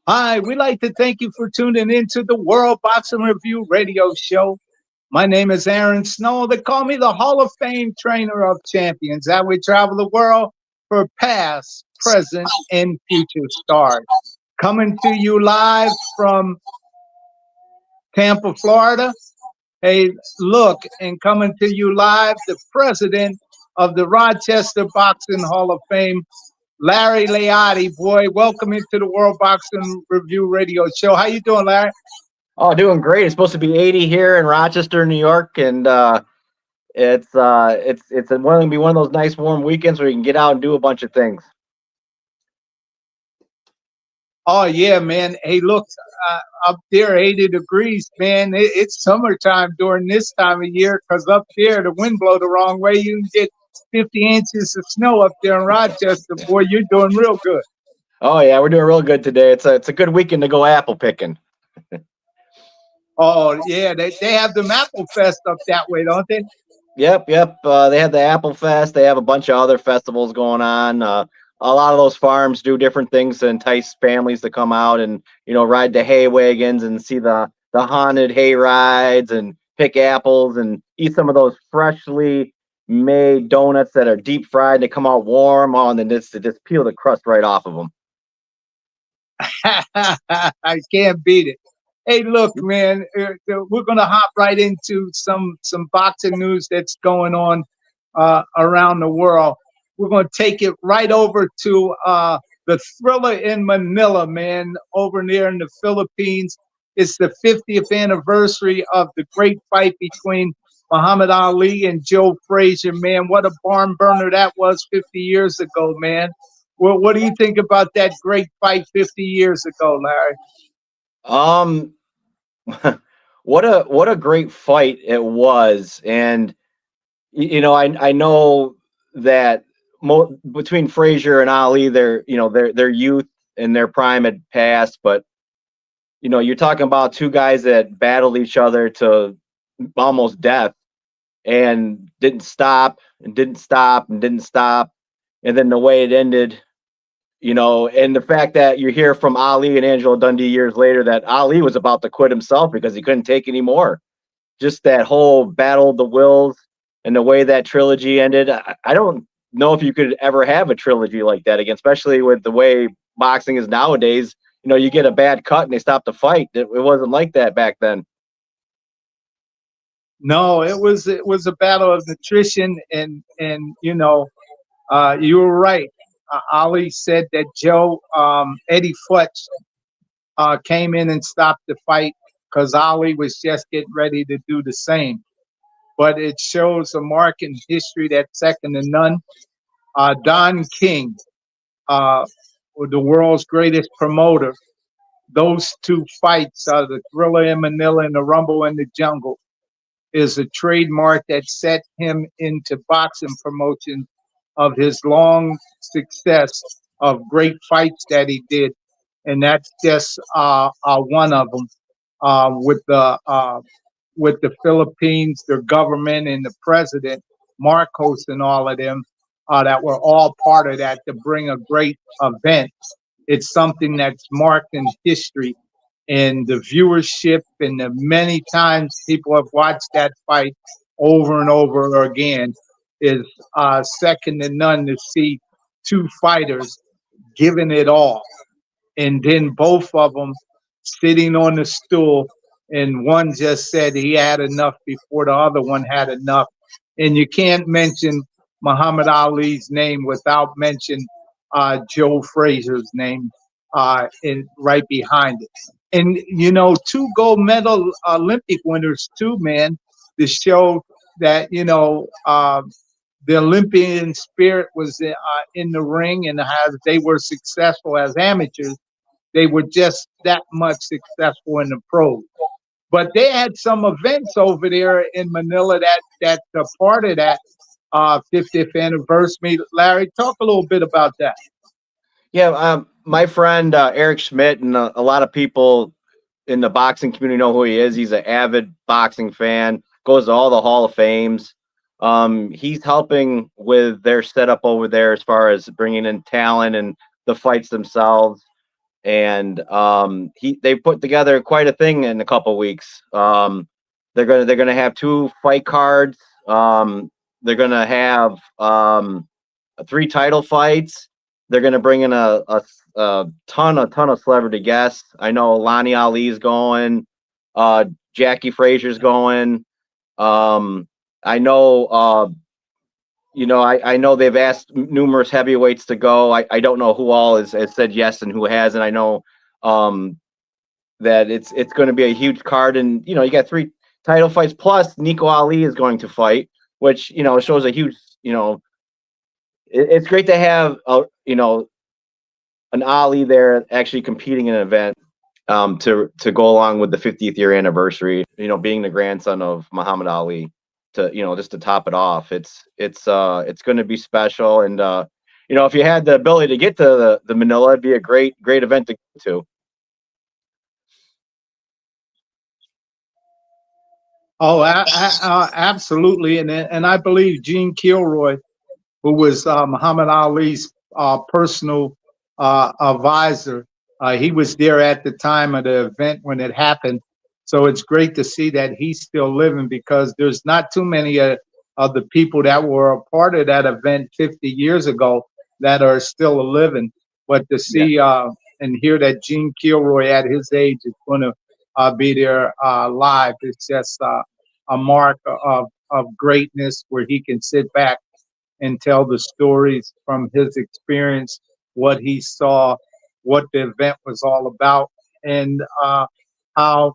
Hi, we'd like to thank you for tuning into the World Boxing Review radio show. My name is Aaron Snow. They call me the Hall of Fame trainer of champions. That we travel the world for past, present, and future stars. Coming to you live from Tampa, Florida. Hey, look, and coming to you live, the president of the Rochester Boxing Hall of Fame, Larry Lyautey. Boy, welcome into the World Boxing Review radio show. How you doing, Larry? Oh, doing great. It's supposed to be 80 here in Rochester, New York, and it's going to be one of those nice warm weekends where you can get out and do a bunch of things. Oh yeah, man. Hey, look, up there, 80 degrees, man. It's summertime during this time of year because up there the wind blow the wrong way. You can get 50 inches of snow up there in Rochester. Boy, you're doing real good. Oh yeah, we're doing real good today. It's a good weekend to go apple picking. Oh yeah, they have the Apple Fest up that way, don't they? Yep. They have the Apple Fest. They have a bunch of other festivals going on. A lot of those farms do different things to entice families to come out and ride the hay wagons and see the haunted hay rides and pick apples and eat some of those freshly made donuts that are deep fried. They come out warm, and then just peel the crust right off of them. I can't beat it. Hey, look, man, we're gonna hop right into some boxing news that's going on around the world. We're going to take it right over to the Thriller in Manila, man, over there in the Philippines. It's the 50th anniversary of the great fight between Muhammad Ali and Joe Frazier, man. What a barn burner that was 50 years ago, man. Well, what do you think about that great fight 50 years ago, Larry? What a great fight it was. And, I know that between Frazier and Ali, their youth and their prime had passed, but you're talking about two guys that battled each other to almost death and didn't stop and didn't stop and didn't stop, and then the way it ended, and the fact that you hear from Ali and Angelo Dundee years later that Ali was about to quit himself because he couldn't take any more. Just that whole battle of the wills and the way that trilogy ended, I don't know if you could ever have a trilogy like that again, especially with the way boxing is nowadays. You get a bad cut and they stop the fight. It wasn't like that back then. No, it was a battle of nutrition, and you were right. Ali said that Eddie Futch came in and stopped the fight because Ali was just getting ready to do the same. But it shows a mark in history that's second to none. Don King, the world's greatest promoter, those two fights, the Thriller in Manila and the Rumble in the Jungle, is a trademark that set him into boxing promotion of his long success of great fights that he did. And that's just one of them with the Philippines, their government, and the president, Marcos, and all of them that were all part of that to bring a great event. It's something that's marked in history, and the viewership and the many times people have watched that fight over and over again is second to none to see two fighters giving it all. And then both of them sitting on the stool, and one just said he had enough before the other one had enough. And you can't mention Muhammad Ali's name without mentioning Joe Frazier's name right behind it. And, two gold medal Olympic winners too, man, to show that, the Olympian spirit was in the ring, and as they were successful as amateurs, they were just that much successful in the pros. But they had some events over there in Manila that part of that 50th anniversary. Larry, talk a little bit about that. Yeah, my friend Eric Schmidt, and a lot of people in the boxing community know who he is. He's an avid boxing fan, goes to all the Hall of Fames. He's helping with their setup over there as far as bringing in talent and the fights themselves. and they put together quite a thing in a couple weeks. They're gonna have 2 fight cards. They're gonna have 3 title fights. They're gonna bring in a ton of celebrity guests. I know Lonnie Ali's going, Jackie Frazier's going. I know I know they've asked numerous heavyweights to go. I don't know who all has said yes and who hasn't. I know that it's going to be a huge card, and you got 3 title fights plus Nico Ali is going to fight, which shows a huge it's great to have an Ali there actually competing in an event to go along with the 50th year anniversary. Being the grandson of Muhammad Ali. To just to top it off, it's going to be special, and if you had the ability to get to the Manila, it'd be a great event to go to. Oh, absolutely, and I believe Gene Kilroy, who was Muhammad Ali's personal advisor, he was there at the time of the event when it happened. So it's great to see that he's still living, because there's not too many of the people that were a part of that event 50 years ago that are still living. But to see and hear that Gene Kilroy at his age is going to be there live, it's just a mark of greatness, where he can sit back and tell the stories from his experience, what he saw, what the event was all about, and how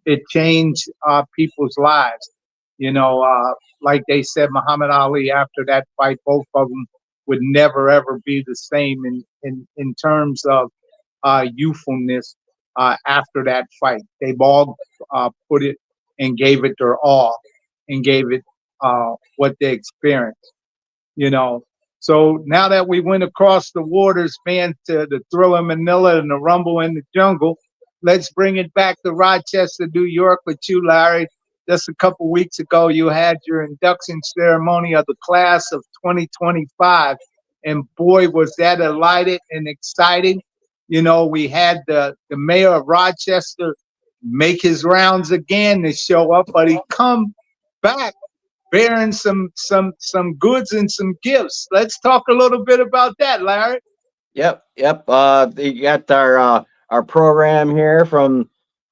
it changed people's lives. Like they said, Muhammad Ali, after that fight, both of them would never ever be the same in terms of youthfulness. After that fight, they've all put it and gave it their all, and gave it what they experienced. So now that we went across the waters, man, to the Thriller Manila and the Rumble in the Jungle, let's bring it back to Rochester, New York with you, Larry. Just a couple weeks ago, you had your induction ceremony of the class of 2025. And boy, was that delighted and exciting. We had the mayor of Rochester make his rounds again to show up, but he come back bearing some goods and some gifts. Let's talk a little bit about that, Larry. Yep. You got our program here from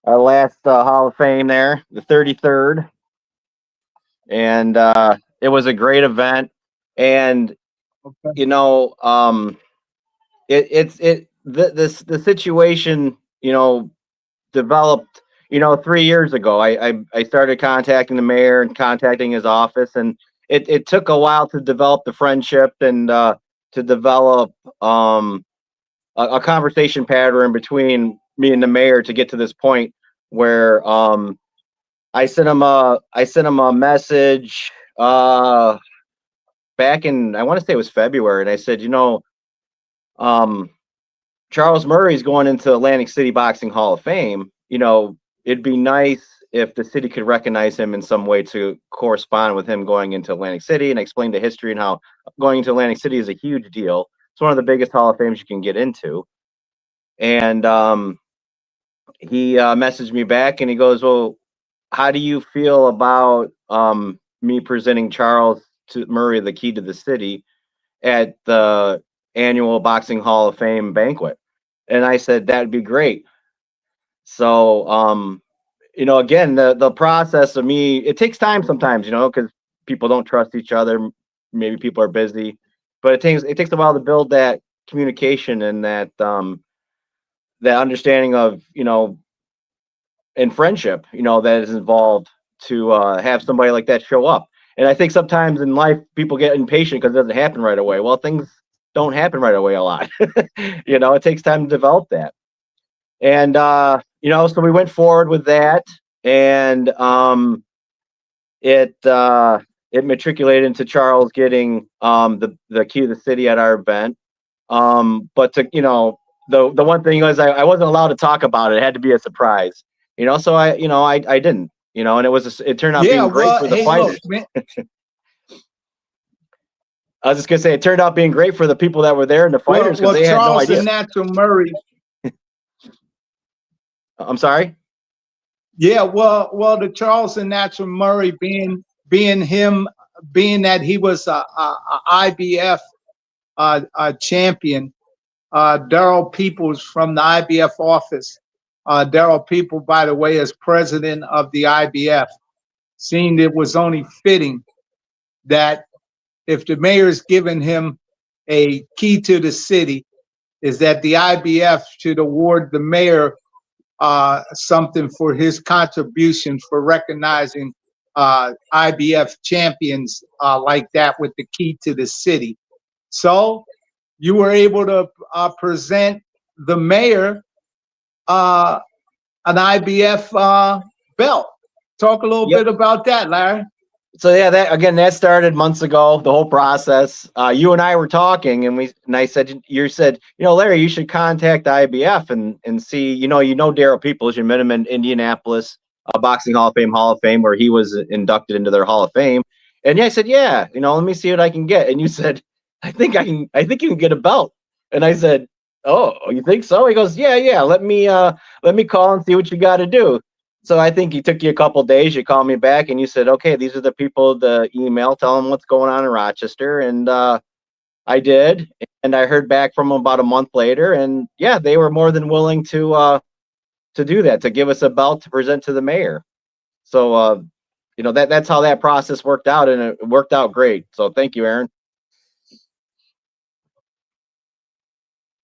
our last Hall of Fame there, the 33rd, and it was a great event. And okay. The situation developed 3 years ago. I started contacting the mayor and contacting his office, and it took a while to develop the friendship and to develop a conversation pattern between me and the mayor to get to this point where I sent him a message back in, I want to say it was February, and I said, Charles Murray's going into Atlantic City Boxing Hall of Fame. It'd be nice if the city could recognize him in some way to correspond with him going into Atlantic City, and explain the history and how going into Atlantic City is a huge deal. It's one of the biggest Hall of Fames you can get into. And he messaged me back, and he goes, well, how do you feel about me presenting Charles Murray the key to the city at the annual Boxing Hall of Fame banquet? And I said, that'd be great. So, again, the process of me, it takes time sometimes, because people don't trust each other. Maybe people are busy, but it takes a while to build that communication and that understanding of, and friendship, that is involved to have somebody like that show up. And I think sometimes in life, people get impatient because it doesn't happen right away. Well, things don't happen right away a lot. It takes time to develop that. And, so we went forward with that, and it matriculated into Charles getting the key to the city at our event. But the one thing was I wasn't allowed to talk about it. It had to be a surprise, so I didn't, and it turned out being great for the fighters. Look, I was just gonna say, it turned out being great for the people that were there and the fighters, because they had no idea. Charles and Natural Murray, I'm sorry. Yeah, well, the Charles the Natural Murray being that he was a IBF champion. Daryl Peoples from the IBF office. Daryl People, by the way, is president of the IBF, seeing it was only fitting that if the mayor's given him a key to the city, is that the IBF should award the mayor something for his contribution for recognizing IBF champions like that with the key to the city. So you were able to present the mayor an IBF belt. Talk a little bit about that, Larry. So yeah, that started months ago. The whole process. You and I were talking, and I said, you said, Larry, you should contact IBF and see. You know Daryl Peoples. You met him in Indianapolis, Boxing Hall of Fame, where he was inducted into their Hall of Fame. And yeah, I said, yeah, let me see what I can get. And you said, I think you can get a belt. And I said, oh, you think so? He goes, yeah. Let me call and see what you got to do. So I think it took you a couple of days. You called me back and you said, okay, these are the people to email, tell them what's going on in Rochester. And I did. And I heard back from them about a month later. And yeah, they were more than willing to do that, to give us a belt to present to the mayor. So, that's how that process worked out. And it worked out great. So thank you, Aaron.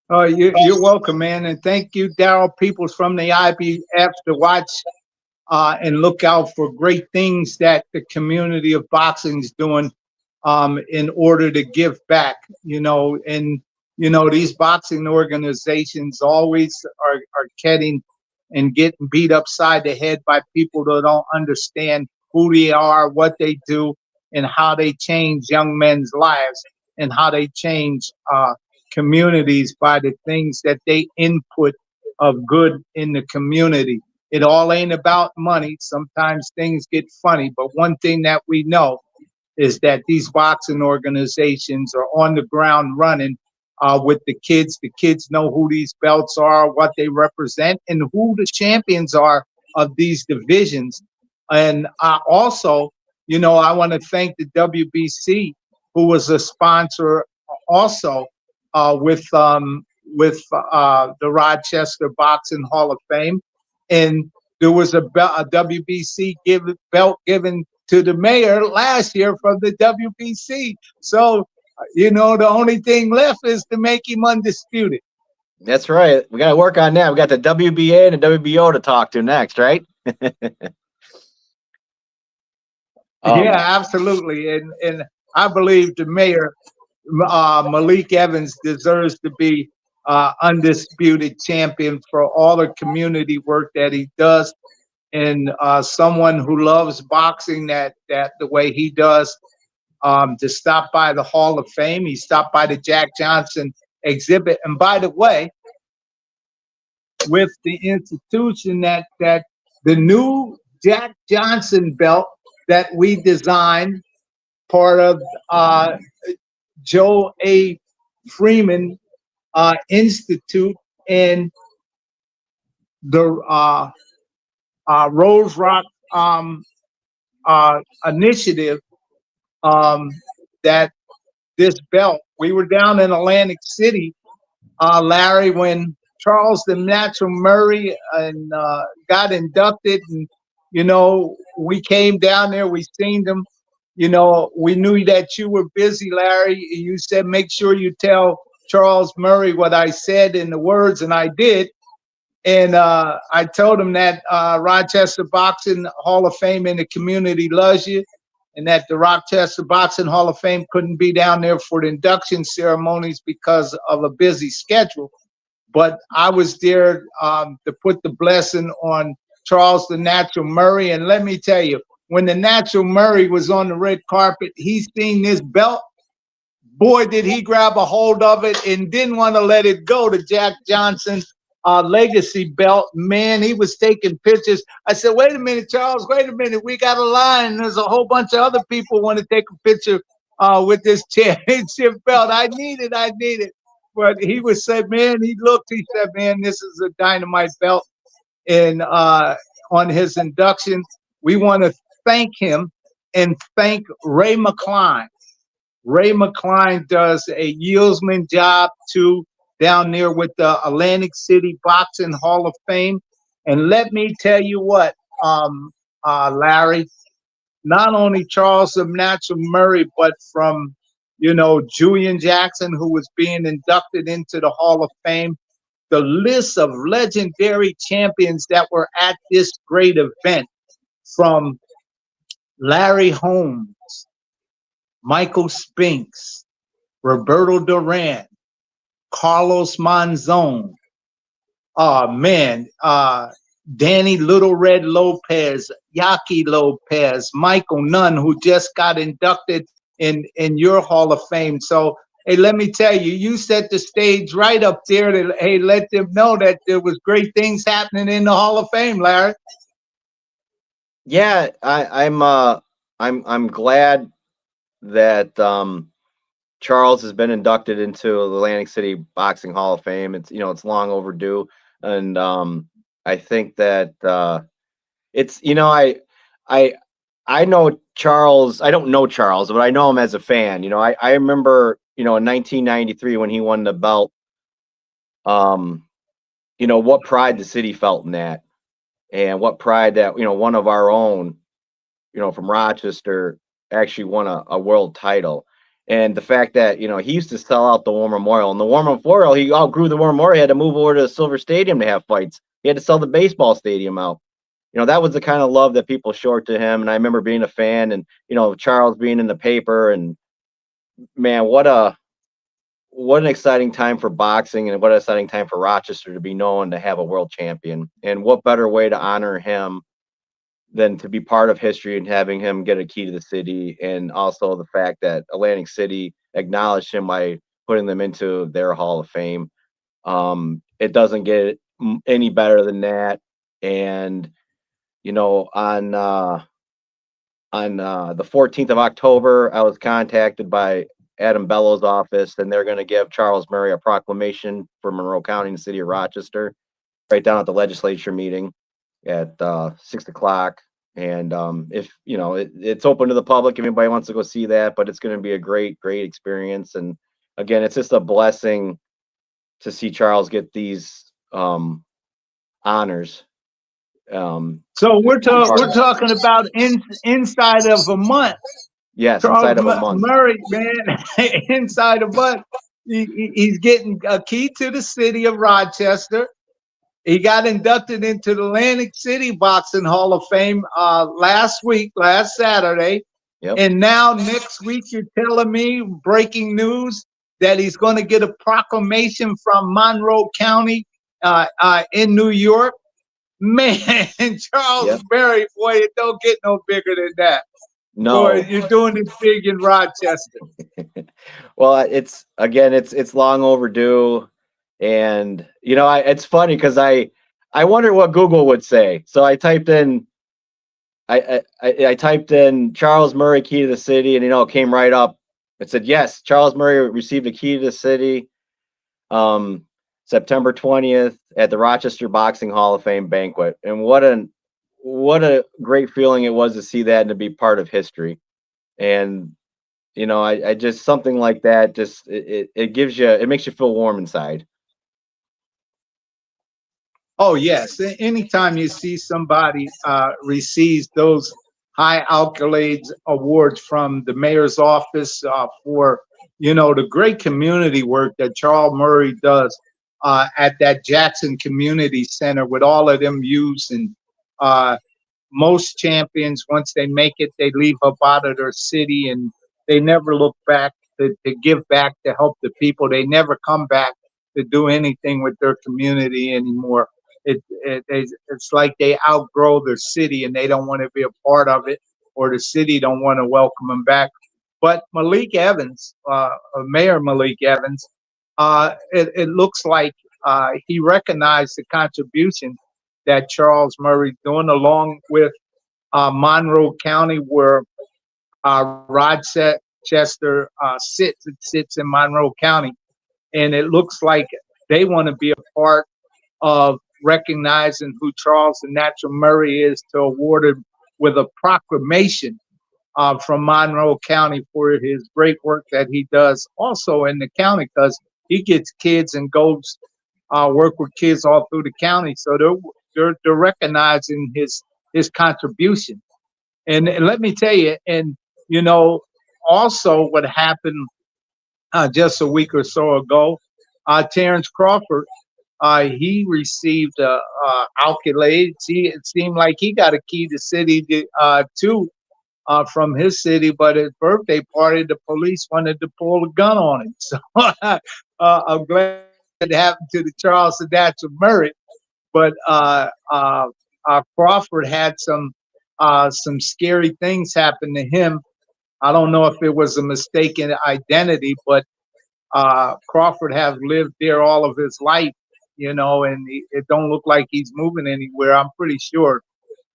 Oh, you're welcome, man. And thank you, Daryl Peoples from the IBF, to watch and look out for great things that the community of boxing is doing in order to give back, and, these boxing organizations always are getting beat upside the head by people that don't understand who they are, what they do, and how they change young men's lives and how they change communities by the things that they input of good in the community. It all ain't about money. Sometimes things get funny, but one thing that we know is that these boxing organizations are on the ground running with the kids. The kids know who these belts are, what they represent, and who the champions are of these divisions. And also, I want to thank the WBC, who was a sponsor also with the Rochester Boxing Hall of Fame. And there was a WBC belt given to the mayor last year from the WBC. So, the only thing left is to make him undisputed. That's right. We got to work on that. We got the WBA and the WBO to talk to next, right? Yeah, absolutely. And I believe the mayor, Malik Evans, deserves to be undisputed champion for all the community work that he does, and someone who loves boxing that the way he does, to stop by the Hall of Fame. He stopped by the Jack Johnson exhibit. And by the way, with the institution that the new Jack Johnson belt that we designed, part of Joe A. Freeman Institute and the Rose Rock initiative, that this belt, we were down in Atlantic City, Larry, when Charles the Natural Murray and got inducted, and we came down there, we seen them. We knew that you were busy, Larry. You said, make sure you tell Charles Murray what I said in the words, and I did. And I told him that Rochester Boxing Hall of Fame and the community loves you, and that the Rochester Boxing Hall of Fame couldn't be down there for the induction ceremonies because of a busy schedule. But I was there to put the blessing on Charles the Natural Murray. And let me tell you, when the Natural Murray was on the red carpet, he seen this belt. Boy, did he grab a hold of it and didn't want to let it go, the Jack Johnson legacy belt. Man, he was taking pictures. I said, wait a minute, Charles, wait a minute. We got a line. There's a whole bunch of other people want to take a picture with this championship belt. I need it. But he was said, man, he looked, he said, man, this is a dynamite belt. in on his induction. We want to thank him and thank Ray McCline. Ray McCline does a yeoman job too down there with the Atlantic City Boxing Hall of Fame. And let me tell you what, Larry, not only Charles the Natural Murray, but from, you know, Julian Jackson, who was being inducted into the Hall of Fame, the list of legendary champions that were at this great event, from Larry Holmes, Michael Spinks, Roberto Duran, Carlos Monzon, Danny Little Red Lopez, Yaki Lopez, Michael Nunn, who just got inducted in your Hall of Fame. So, hey, let me tell you, you set the stage right up there to, hey, let them know that there was great things happening in the Hall of Fame, Larry. Yeah, I'm glad that Charles has been inducted into the Atlantic City Boxing Hall of Fame. It's, you know, it's long overdue, and I think that it's, you know, I know Charles. I don't know Charles, but I know him as a fan. You know, I remember, you know, in 1993 when he won the belt. You know, what pride the city felt in that, and what pride that, you know, one of our own, you know, from Rochester actually won a world title. And the fact that, you know, he used to sell out the War Memorial, and the War Memorial, he outgrew the War Memorial. He had to move over to the Silver Stadium to have fights. He had to sell the baseball stadium out. You know, that was the kind of love that people showed to him. And I remember being a fan, and, you know, Charles being in the paper, and man, what an exciting time for boxing, and what an exciting time for Rochester to be known to have a world champion. And what better way to honor him than to be part of history and having him get a key to the city. And also the fact that Atlantic City acknowledged him by putting them into their Hall of Fame. It doesn't get any better than that. And, you know, on the 14th of October, I was contacted by Adam Bellow's office, and they're going to give Charles Murray a proclamation for Monroe County and the city of Rochester right down at the legislature meeting at 6 o'clock. And if, you know, it's open to the public if anybody wants to go see that, but it's going to be a great experience. And again, it's just a blessing to see Charles get these honors. So we're talking about inside of a month. Yes, Charles inside of a month. Murray, man, inside a month, he's getting a key to the city of Rochester. He got inducted into the Atlantic City Boxing Hall of Fame last Saturday. Yep. And now next week, you're telling me, breaking news, that he's going to get a proclamation from Monroe County in New York. Man, Charles Murray, boy, it don't get no bigger than that. No, boy, you're doing it big in Rochester. Well, it's long overdue. And, you know, it's funny because I wonder what Google would say. So I typed in Charles Murray key to the city, and, you know, it came right up. It said, yes, Charles Murray received a key to the city September 20th at the Rochester Boxing Hall of Fame banquet. And what a great feeling it was to see that and to be part of history. And, you know, I just, something like that, just it gives you, it makes you feel warm inside. Oh, yes. Anytime you see somebody receives those high accolades awards from the mayor's office for, you know, the great community work that Charles Murray does at that Jackson Community Center with all of them youths. And most champions, once they make it, they leave up out of their city and they never look back to give back, to help the people. They never come back to do anything with their community anymore. It's like they outgrow their city and they don't want to be a part of it, or the city don't want to welcome them back. But Malik Evans, Mayor Malik Evans, it looks like he recognized the contribution that Charles Murray's doing, along with Monroe County, where Rochester sits in Monroe County. And it looks like they want to be a part of recognizing who Charles the Natural Murray is to award him with a proclamation from Monroe County for his great work that he does also in the county, because he gets kids and goes work with kids all through the county. So they're recognizing his contribution. And let me tell you, and you know, also what happened just a week or so ago, Terrence Crawford, he received accolades. It seemed like he got a key to city too, from his city, but his birthday party, the police wanted to pull a gun on him. So I'm glad it happened to the Charles the Natural Murray. But Crawford had some scary things happen to him. I don't know if it was a mistaken identity, but Crawford has lived there all of his life, you know, and it don't look like he's moving anywhere. I'm pretty sure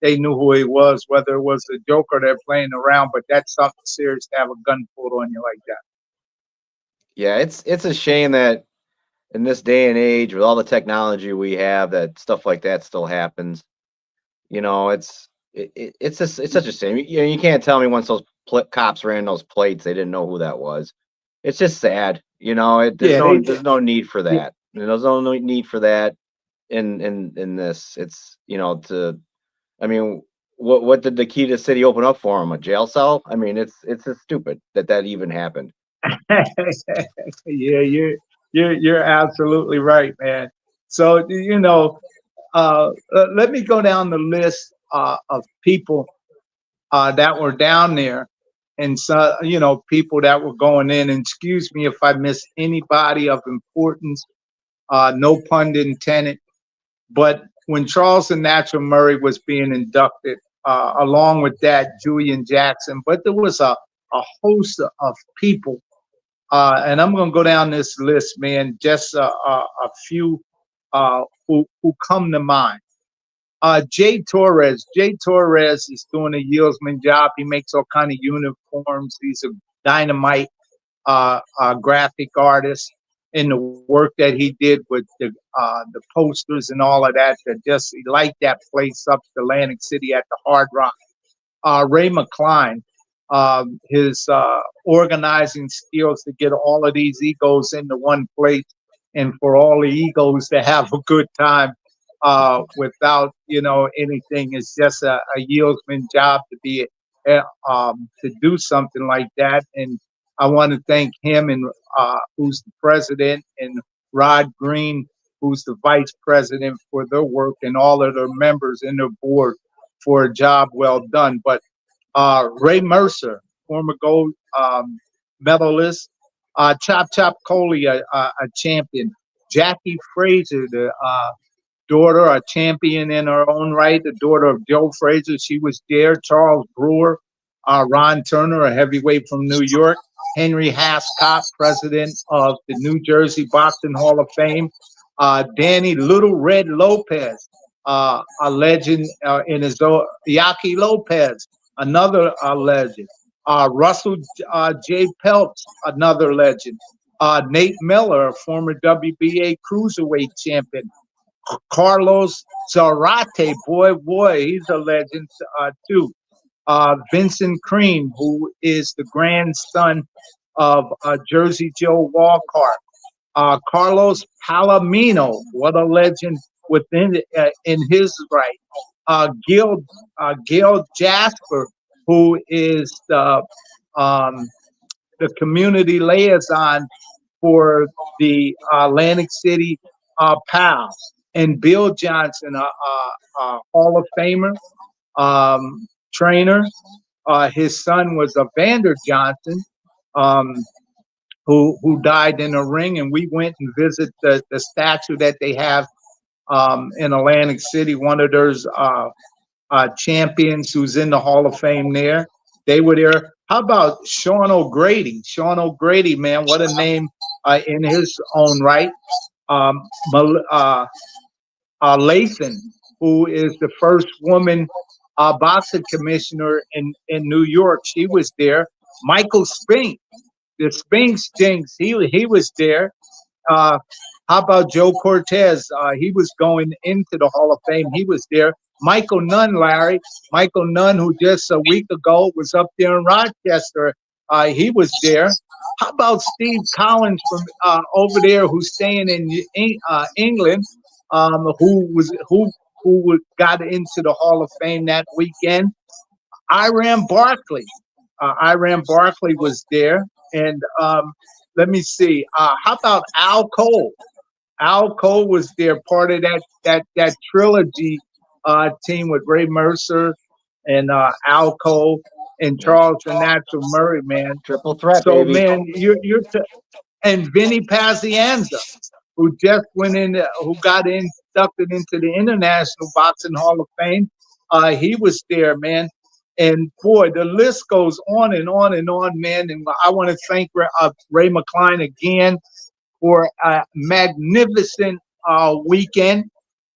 they knew who he was, whether it was a joke or they're playing around, but that's something serious to have a gun pulled on you like that. Yeah, it's a shame that in this day and age, with all the technology we have, that stuff like that still happens. You know, it's such a shame. You know, you can't tell me once those cops ran those plates, they didn't know who that was. It's just sad. You know, there's no need for that. Yeah. There's no need for that in this. It's, you know, I mean, what did the key to the city open up for him? A jail cell? I mean, it's just stupid that even happened. Yeah, you're absolutely right, man. So, you know, let me go down the list of people that were down there, and so, you know, people that were going in. And excuse me if I missed anybody of importance. No pun intended. But when Charles the Natural Murray was being inducted, along with that, Julian Jackson, but there was a host of people. And I'm going to go down this list, man, just a few who come to mind. Jay Torres. Jay Torres is doing a yeoman job. He makes all kind of uniforms. He's a dynamite graphic artist. In the work that he did with the posters and all of that, he light that place up, Atlantic City at the Hard Rock. Ray McCline, his organizing skills to get all of these egos into one place, and for all the egos to have a good time without, you know, anything. It's just a yeoman job to be to do something like that. And I want to thank him, and who's the president, and Rod Green, who's the vice president, for their work, and all of their members in their board for a job well done. But Ray Mercer, former gold medalist, Chop Chop Coley, a champion, Jackie Frazier, the daughter, a champion in her own right, the daughter of Joe Frazier, she was there. Charles Brewer, Ron Turner, a heavyweight from New York, Henry Hascott, president of the New Jersey Boxing Hall of Fame, Danny Little Red Lopez, a legend in his own, Yaki Lopez, another legend, Russell J. Peltz, another legend, Nate Miller, a former WBA cruiserweight champion, Carlos Zarate, boy, he's a legend too. Vincent Cream, who is the grandson of Jersey Joe Walcott. Carlos Palomino, what a legend within in his right. Gil Jasper, who is the community liaison for the Atlantic City Pals. And Bill Johnson, a Hall of Famer, trainer. His son was Evander Johnson, who died in a ring, and we went and visited the statue that they have in Atlantic City. One of those champions who's in the Hall of Fame there. They were there. How about Sean O'Grady? Sean O'Grady, man, what a name in his own right. Lathan, who is the first woman boxing commissioner in New York, she was there. Michael Spinks, the Spinks Jinx, he was there. How about Joe Cortez? He was going into the Hall of Fame. He was there. Michael Nunn, Larry. Michael Nunn, who just a week ago was up there in Rochester. He was there. How about Steve Collins from over there, who's staying in England, who got into the Hall of Fame that weekend? Iran Barkley. Iran Barkley was there. And let me see. How about Al Cole? Al Cole was there, part of that trilogy team with Ray Mercer and Al Cole and Charles the Natural Murray, man. Triple threat, So, baby. man, and Vinny Pazienza, who just went in, who got inducted into the International Boxing Hall of Fame. He was there, man. And boy, the list goes on and on and on, man. And I want to thank Ray McCline again for a magnificent weekend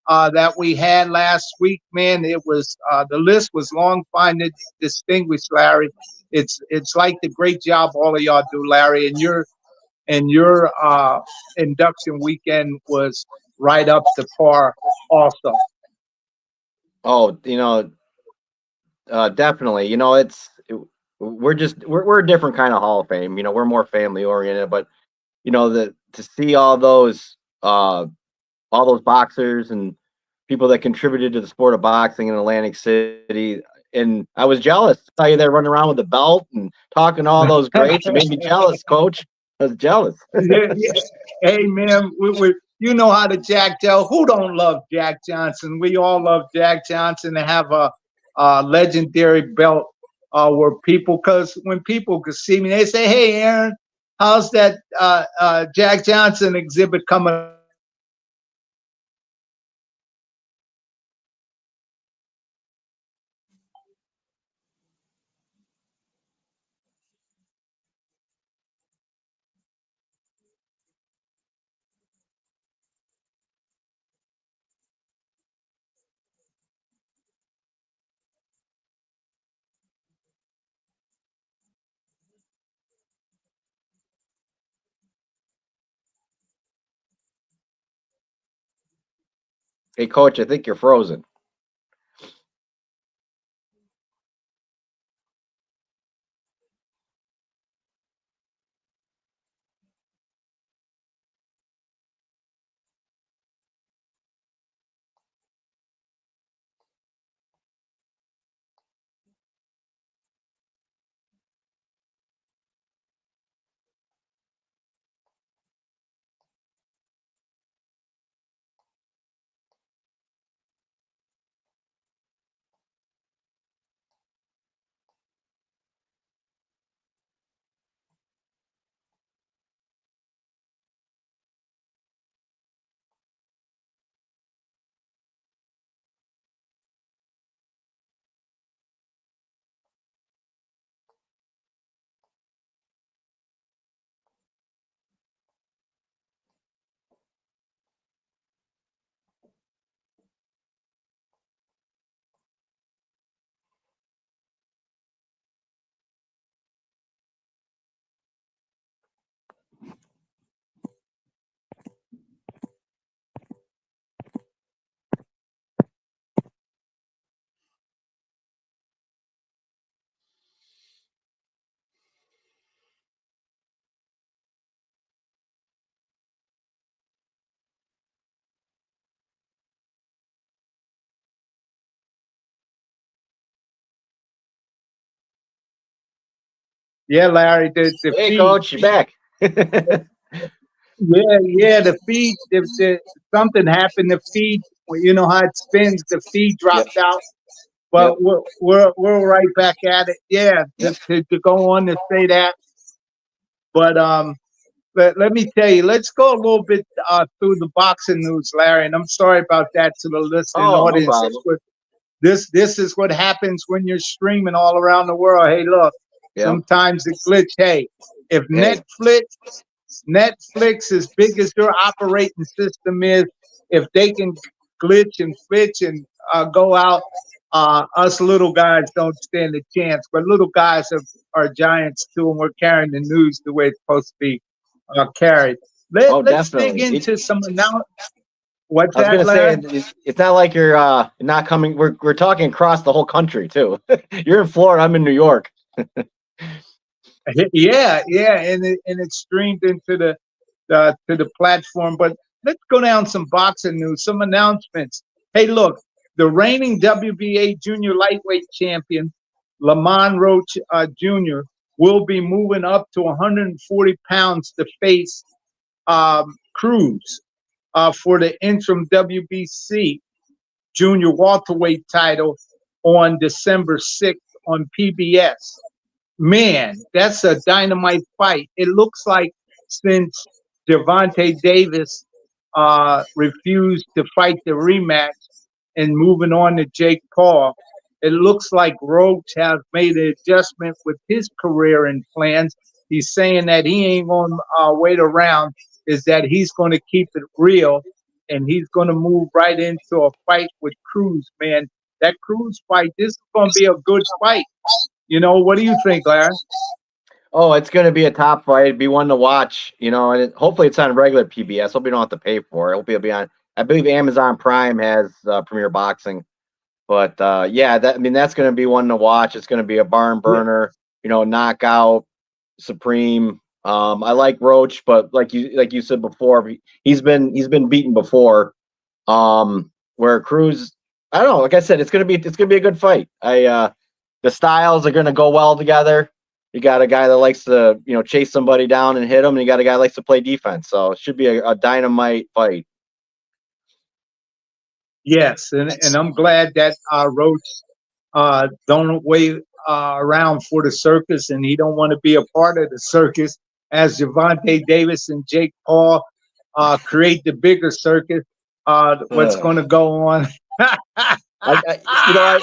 that we had last week, man. It was the list was long, fine, and distinguished, Larry. It's like the great job all of y'all do, Larry, and your induction weekend was right up to par, also. Oh, definitely. We're a different kind of Hall of Fame. We're more family oriented, but to see all those boxers and people that contributed to the sport of boxing in Atlantic City, and I was jealous. I saw you there running around with the belt and talking to all those greats. It made me jealous, Coach. I was jealous. Yeah. Hey, man, you know how to Jack Joe. Who don't love Jack Johnson? We all love Jack Johnson to have a legendary belt where because when people could see me, they say, "Hey, Aaron, how's that Jack Johnson exhibit coming?" Hey, Coach, I think you're frozen. Yeah, Larry, the Hey, feed. Coach, you're back. Yeah, the feed. Something happened. The feed. You know how it spins. The feed dropped out. But we're right back at it. Yeah, to go on to say that. But let me tell you, let's go a little bit through the boxing news, Larry. And I'm sorry about that to the listening audience. No, this is what happens when you're streaming all around the world. Hey, look, sometimes it glitch. Hey, if Netflix, as big as your operating system is, if they can glitch and fitch and go out, us little guys don't stand a chance. But little guys are giants too, and we're carrying the news the way it's supposed to be carried. Oh, Let's dig definitely. into some now. What's I was that, gonna say Larry? it's not like you're not coming. We're talking across the whole country too. You're in Florida. I'm in New York. Yeah, yeah, and it's streamed into the platform. But let's go down some boxing news, some announcements. Hey, look, the reigning WBA junior lightweight champion, Lamont Roach Jr., will be moving up to 140 pounds to face Cruz for the interim WBC junior welterweight title on December 6th on PBS. Man, that's a dynamite fight. It looks like since Gervonta Davis refused to fight the rematch and moving on to Jake Paul, it looks like Roach has made an adjustment with his career and plans. He's saying that he ain't going to wait around, is that he's going to keep it real, and he's going to move right into a fight with Cruz, man. That Cruz fight, this is going to be a good fight. You know, what do you think, Larry? Oh, it's going to be a top fight. It'd be one to watch, and hopefully it's on regular PBS. Hope you don't have to pay for it. Hope it'll be on. I believe Amazon Prime has Premier Boxing, but yeah, that's going to be one to watch. It's going to be a barn burner, knockout, supreme. I like Roach, but like you said before, he's been beaten before. Where Cruz, I don't know. Like I said, it's gonna be a good fight. The styles are going to go well together. You got a guy that likes to, chase somebody down and hit him, and you got a guy that likes to play defense. So it should be a dynamite fight. Yes, and I'm glad that Roach don't wait around for the circus, and he don't want to be a part of the circus as Gervonta Davis and Jake Paul create the bigger circus. What's going to go on?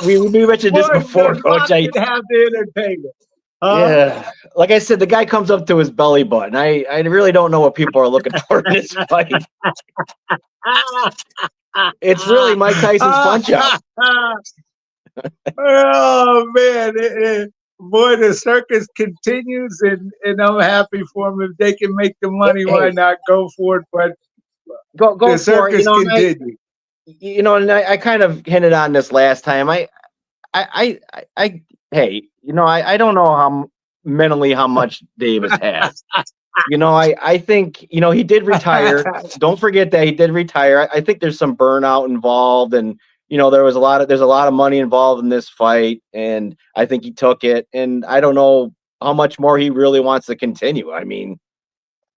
We mentioned this before, Coach. I have the entertainment. Yeah, like I said, the guy comes up to his belly button. I really don't know what people are looking for in this fight. It's really Mike Tyson's punch out. Oh man, boy, the circus continues, and I'm happy for them. If they can make the money, why not go for it? But go the circus continues. And I kind of hinted on this last time. Hey, I don't know how much Davis has. I think, he did retire. Don't forget that he did retire. I think there's some burnout involved, and there's a lot of money involved in this fight, and I think he took it, and I don't know how much more he really wants to continue. I mean,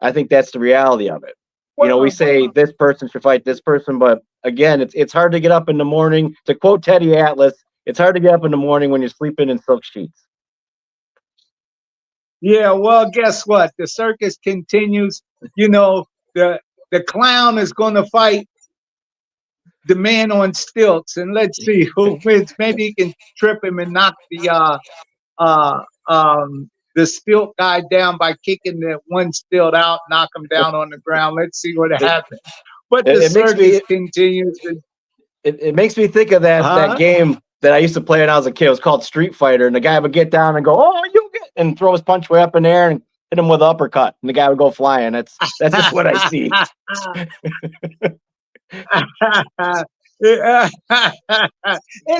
I think that's the reality of it. We say this person should fight this person, but again, it's hard to get up in the morning. To quote Teddy Atlas, it's hard to get up in the morning when you're sleeping in silk sheets. Yeah, well, guess what? The circus continues. The clown is going to fight the man on stilts, and let's see who wins. Maybe he can trip him and knock the stilt guy down by kicking the one stilt out, knock him down on the ground. Let's see what happens. But the circus continues. It makes me think of that game that I used to play when I was a kid. It was called Street Fighter, and the guy would get down and go, "Oh, you get," and throw his punch way up in the air and hit him with an uppercut, and the guy would go flying. That's just what I see. And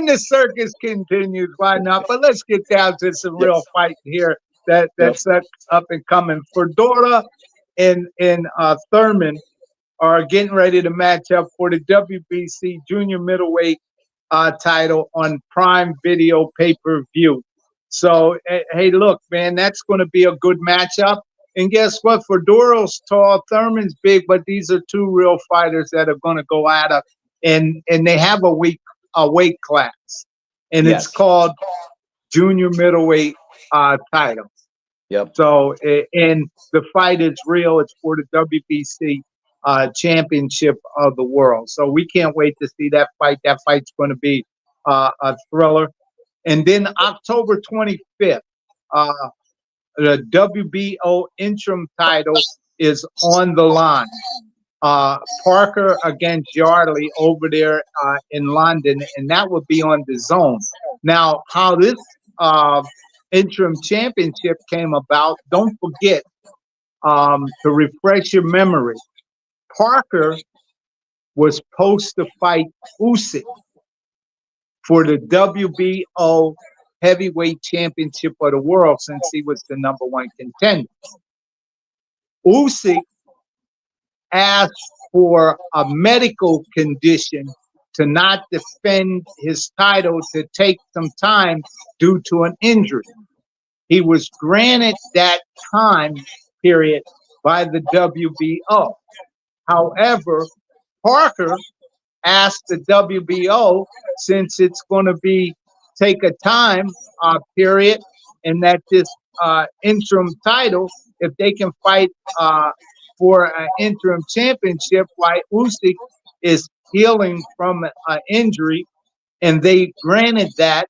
the circus continues. Why not? But let's get down to some real fighting here. That's up and coming. Fundora and Thurman are getting ready to match up for the WBC junior middleweight title on Prime Video PPV. So, hey, look, man, that's going to be a good matchup. And guess what? Fundora's tall, Thurman's big, but these are two real fighters that are going to go at it. And they have a weight class, and it's called junior middleweight title. Yep. So, and the fight is real. It's for the WBC championship of the world. So we can't wait to see that fight. That fight's going to be a thriller. And then October 25th, the WBO interim title is on the line. Parker against Yardley over there in London, and that would be on DAZN. Now, how this interim championship came about, don't forget, to refresh your memory, Parker was supposed to fight Usyk for the WBO heavyweight championship of the world since he was the #1 contender. Usyk asked for a medical condition to not defend his title to take some time due to an injury. He was granted that time period by the WBO. However, Parker asked the WBO, since it's going to be take a time period, and that this interim title, if they can fight for an interim championship, while Usyk is healing from an injury, and they granted that,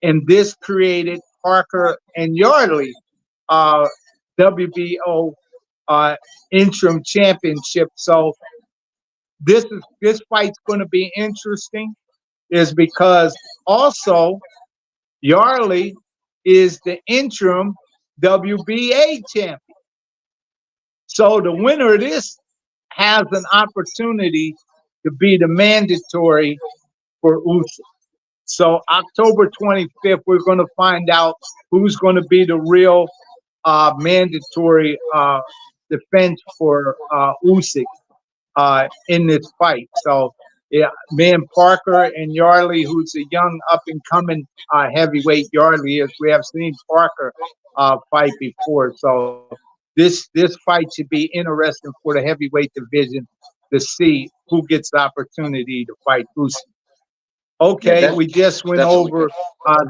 and this created Parker and Yardley WBO interim championship. So this fight's going to be interesting, is because also Yardley is the interim WBA champion. So the winner of this has an opportunity to be the mandatory for Usyk. So October 25th, we're going to find out who's going to be the real mandatory defense for Usyk in this fight. So yeah, man, Parker and Yardley, who's a young up-and-coming heavyweight. Yardley is. We have seen Parker fight before. So this fight should be interesting for the heavyweight division to see who gets the opportunity to fight Usyk. Okay, yeah, we just went over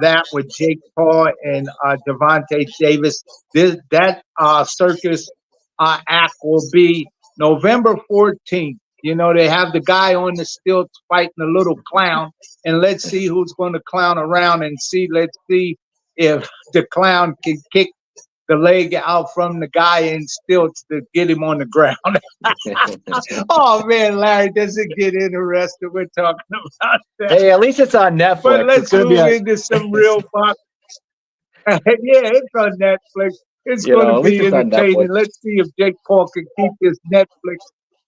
that with Jake Paul and Gervonta Davis. That circus act will be November 14th. You know, they have the guy on the stilts fighting a little clown, and let's see who's going to clown around and let's see if the clown can kick the leg out from the guy in stilts to get him on the ground. Oh, man, Larry, does it get interesting? We're talking about that. Hey, at least it's on Netflix. But let's move into some real boxing. Yeah, it's on Netflix. It's going to be entertaining. Let's see if Jake Paul can keep his Netflix.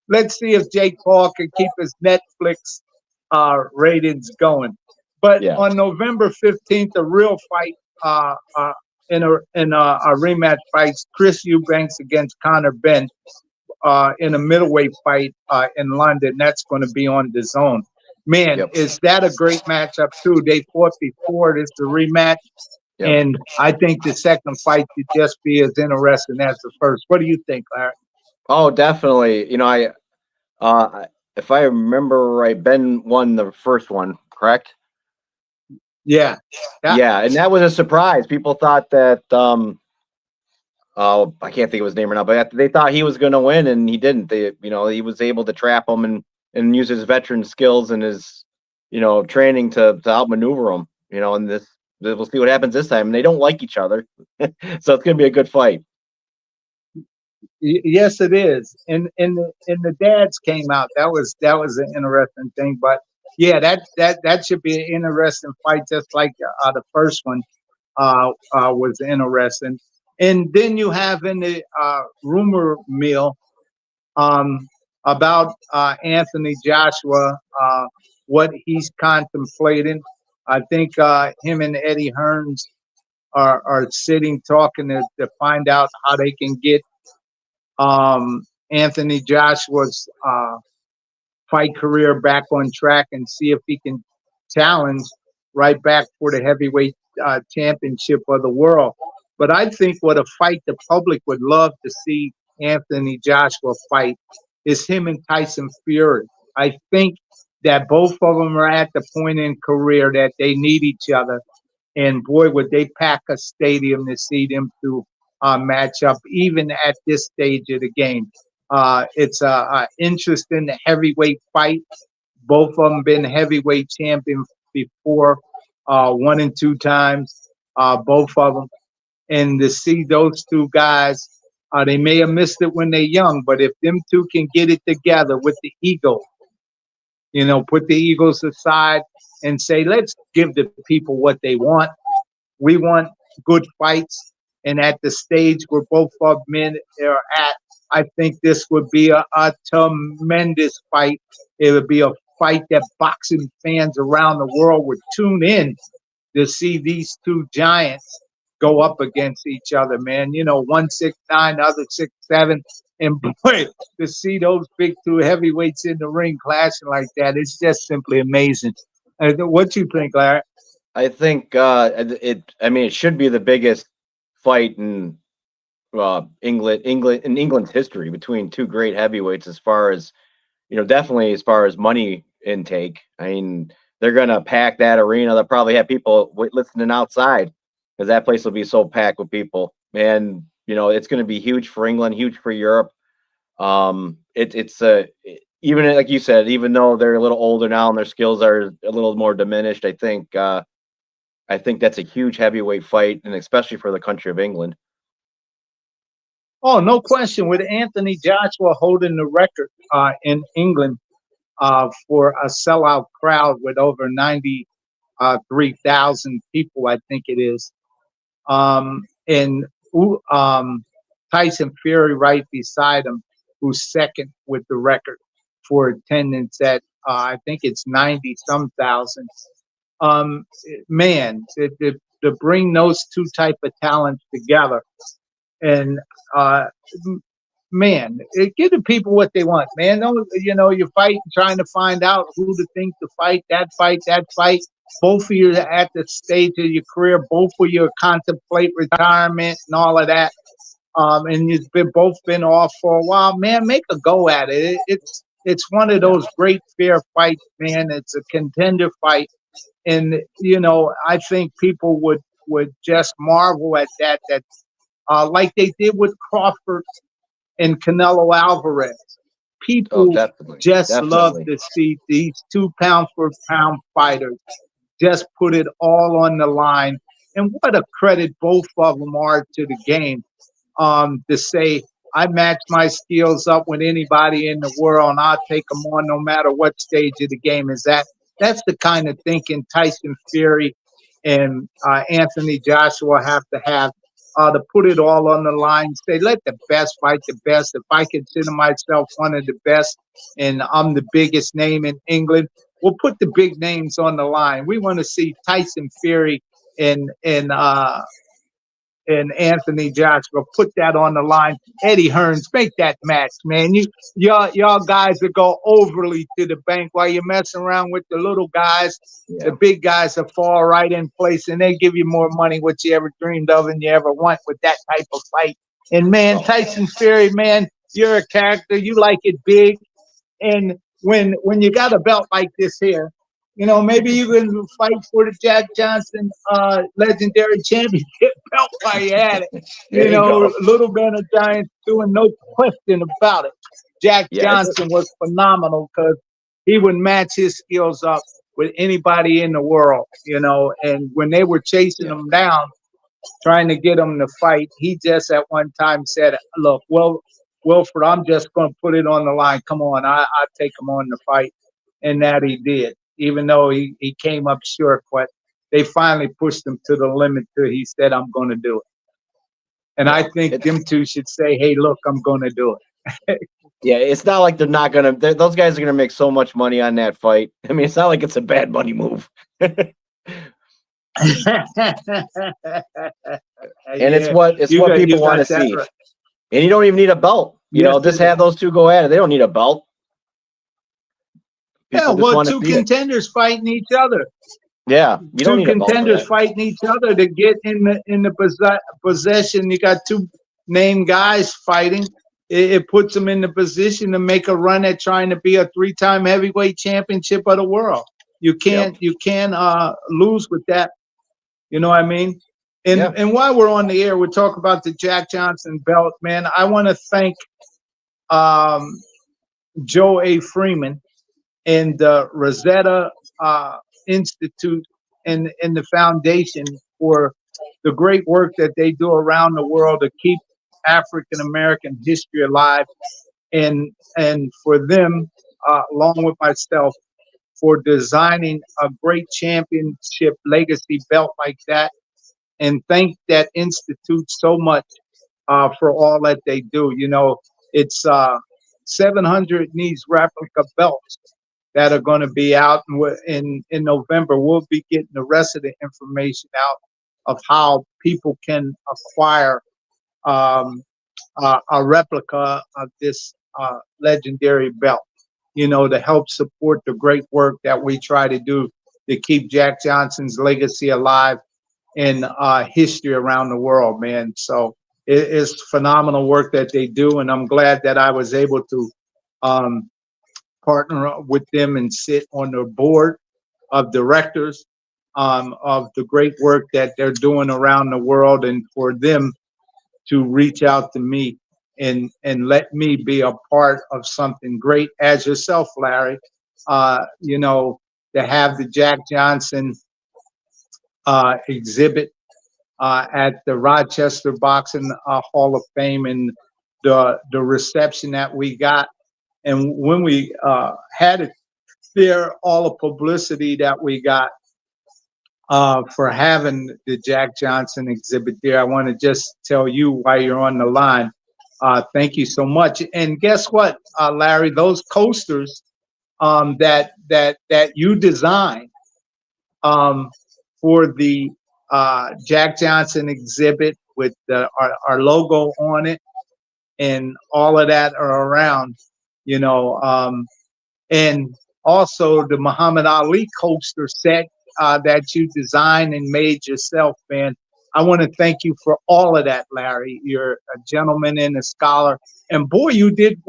Let's see if Jake Paul can keep his Netflix ratings going. But on November 15th, a real fight in a rematch fights, Chris Eubanks against Conor Benn in a middleweight fight in London. That's going to be on DAZN. Man, is that a great matchup too? They fought before. This is a rematch. And I think the second fight should just be as interesting as the first. What do you think, Larry? Oh, definitely. You know, if I remember right, Ben won the first one, correct? Yeah, and that was a surprise. People thought that I can't think of his name right now, but they thought he was going to win, and he didn't. He was able to trap him and use his veteran skills and his training to outmaneuver him. And we'll see what happens this time. And they don't like each other, so it's going to be a good fight. Yes, it is. And the dads came out. That was an interesting thing. But yeah, that should be an interesting fight, just like the first one was interesting. And then you have in the rumor mill about Anthony Joshua, what he's contemplating. I think him and Eddie Hearns are sitting talking to find out how they can get Anthony Joshua's fight career back on track and see if he can challenge right back for the heavyweight championship of the world. But I think what a fight the public would love to see Anthony Joshua fight is him and Tyson Fury. I think that both of them are at the point in career that they need each other. And boy, would they pack a stadium to see them two match up, even at this stage of the game. It's an interesting heavyweight fight. Both of them been heavyweight champions before, 1 and 2 times, both of them. And to see those two guys, they may have missed it when they're young, but if them two can get it together with the ego, put the egos aside and say, let's give the people what they want. We want good fights. and at the stage where both of men are at, I think this would be a tremendous fight. It would be a fight that boxing fans around the world would tune in to see these two giants go up against each other, man. You know, 169, the other 6'7", and boy, to see those big two heavyweights in the ring clashing like that, it's just simply amazing. What you think, Larry? I think it should be the biggest fight in England's history between two great heavyweights, as far as, you know, definitely as far as money intake. I mean, they're gonna pack that arena. They'll probably have people listening outside because that place will be so packed with people. And you know, it's going to be huge for England, huge for Europe. It's even like you said, even though they're a little older now and their skills are a little more diminished, I think that's a huge heavyweight fight, and especially for the country of England. Oh, no question. With Anthony Joshua holding the record in England for a sellout crowd with over 93,000 people, I think it is. And Tyson Fury right beside him, who's second with the record for attendance at, I think it's 90-some thousand. Man, to bring those two type of talents together, and man, give the people what they want, man. No, you know, you're fighting, trying to find out who to think to fight, that fight. Both of you are at the stage of your career. Both of you contemplate retirement and all of that. And you've both been off for a while, man. Make a go at it. It's one of those great fair fights, man. It's a contender fight, and you know, I think people would just marvel at that. Like they did with Crawford and Canelo Alvarez. People love to see these 2 pound for pound fighters just put it all on the line. And what a credit both of them are to the game, to say, I match my skills up with anybody in the world and I'll take them on no matter what stage of the game is at. That's the kind of thinking Tyson Fury and Anthony Joshua have to put it all on the line, say, let the best fight the best. If I consider myself one of the best and I'm the biggest name in England, we'll put the big names on the line. We want to see Tyson Fury and Anthony Joshua put that on the line. Eddie Hearns, make that match, man. Y'all guys that go overly to the bank while you're messing around with the little guys. Yeah. The big guys will fall right in place, and they give you more money what you ever dreamed of and you ever want with that type of fight. And man, Tyson Fury, man, you're a character. You like it big, and when you got a belt like this here, you know, maybe you can fight for the Jack Johnson legendary championship belt while you at it. You know, little man of giants doing, no question about it. Jack Johnson was phenomenal because he would match his skills up with anybody in the world, you know. And when they were chasing him down, trying to get him to fight, he just at one time said, look, well, Wilfred, I'm just going to put it on the line. Come on, I'll take him on the fight. And that he did, even though he came up short. But they finally pushed him to the limit till he said, I'm going to do it. And I think them two should say, hey, look, I'm going to do it. Yeah, it's not like they're not going to – those guys are going to make so much money on that fight. I mean, it's not like it's a bad money move. And it's what people want to see. Right. And you don't even need a belt. You know, just have those two go at it. They don't need a belt. People well, two contenders fighting each other. Yeah, you don't need two contenders fighting each other to get in the possession. You got two named guys fighting. It puts them in the position to make a run at trying to be a 3-time heavyweight championship of the world. You can't lose with that. You know what I mean? And while we're on the air, we'll talk about the Jack Johnson belt, man. I want to thank Joe A. Freeman and the Rosetta Institute and the foundation for the great work that they do around the world to keep African American history alive, and for them, along with myself, for designing a great championship legacy belt like that. and thank that institute so much for all that they do. You know, it's 700 these replica belts that are going to be out in November. We'll be getting the rest of the information out of how people can acquire a replica of this legendary belt, you know, to help support the great work that we try to do to keep Jack Johnson's legacy alive in history around the world, man. So it's phenomenal work that they do, and I'm glad that I was able to partner with them and sit on their board of directors of the great work that they're doing around the world, and for them to reach out to me and let me be a part of something great as yourself, Larry. You know, to have the Jack Johnson exhibit at the Rochester Boxing Hall of Fame, and the reception that we got. And when we had it there, all the publicity that we got for having the Jack Johnson exhibit there, I want to just tell you while you're on the line, thank you so much. And guess what, Larry? Those coasters that you designed for the Jack Johnson exhibit with our logo on it and all of that are around, you know, and also the Muhammad Ali coaster set that you designed and made yourself, man. I want to thank you for all of that, Larry. You're a gentleman and a scholar. And boy, you did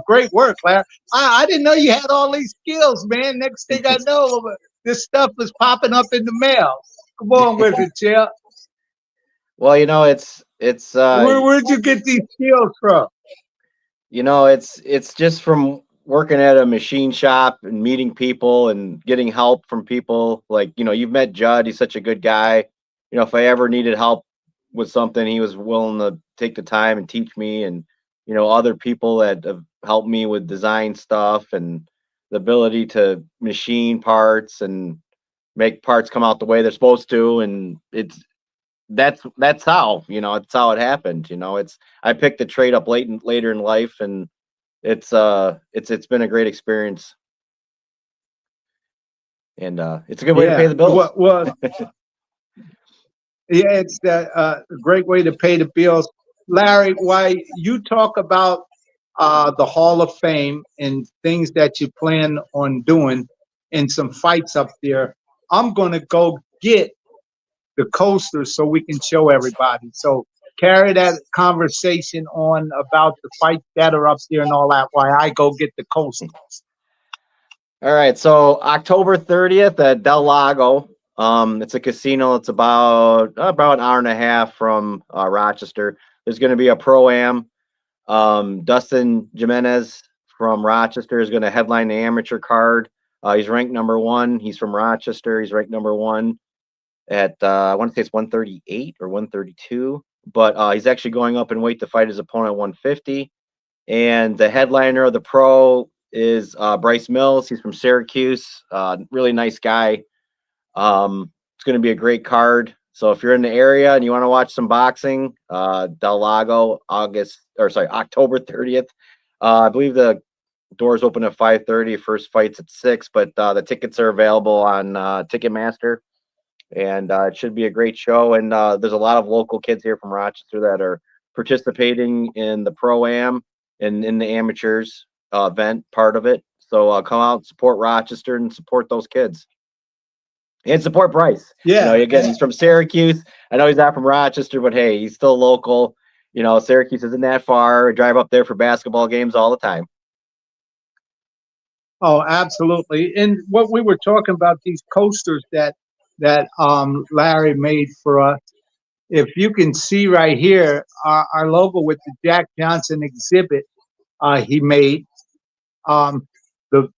great work, Larry. I didn't know you had all these skills, man. Next thing I know, this stuff is popping up in the mail. Come on with it, Chip. Well, you know, it's where'd you get these skills from? You know, it's just from working at a machine shop and meeting people and getting help from people. Like, you know, you've met Judd. He's such a good guy. You know, if I ever needed help with something, he was willing to take the time and teach me. And, you know, other people that have helped me with design stuff and the ability to machine parts and make parts come out the way they're supposed to. And that's how, you know, it's how it happened. You know, I picked the trade up later in life, and it's been a great experience. And it's a good way to pay the bills. Well, yeah, it's a great way to pay the bills. Larry, why you talk about the Hall of Fame and things that you plan on doing and some fights up there, I'm going to go get the coasters so we can show everybody. So carry that conversation on about the fights that are up there and all that while I go get the coasters. All right. So October 30th at Del Lago. It's a casino. It's about an hour and a half from Rochester. There's going to be a pro-am. Dustin Jimenez from Rochester is going to headline the amateur card. He's ranked number 1. He's from Rochester. He's ranked number 1 at I want to say it's 138 or 132, but he's actually going up in weight to fight his opponent at 150. And the headliner of the pro is Bryce Mills. He's from Syracuse. Really nice guy. It's going to be a great card. So if you're in the area and you want to watch some boxing, Del Lago, October 30th. I believe the doors open at 5:30. First fight's at 6, but the tickets are available on Ticketmaster. And it should be a great show. And there's a lot of local kids here from Rochester that are participating in the pro-am and in the amateurs event part of it. So come out, support Rochester, and support those kids. And support Bryce. Yeah. You know, again, he's from Syracuse. I know he's not from Rochester, but hey, he's still local. You know, Syracuse isn't that far. I drive up there for basketball games all the time. Oh, absolutely. And what we were talking about, these coasters that Larry made for us. If you can see right here, our logo with the Jack Johnson exhibit he made. The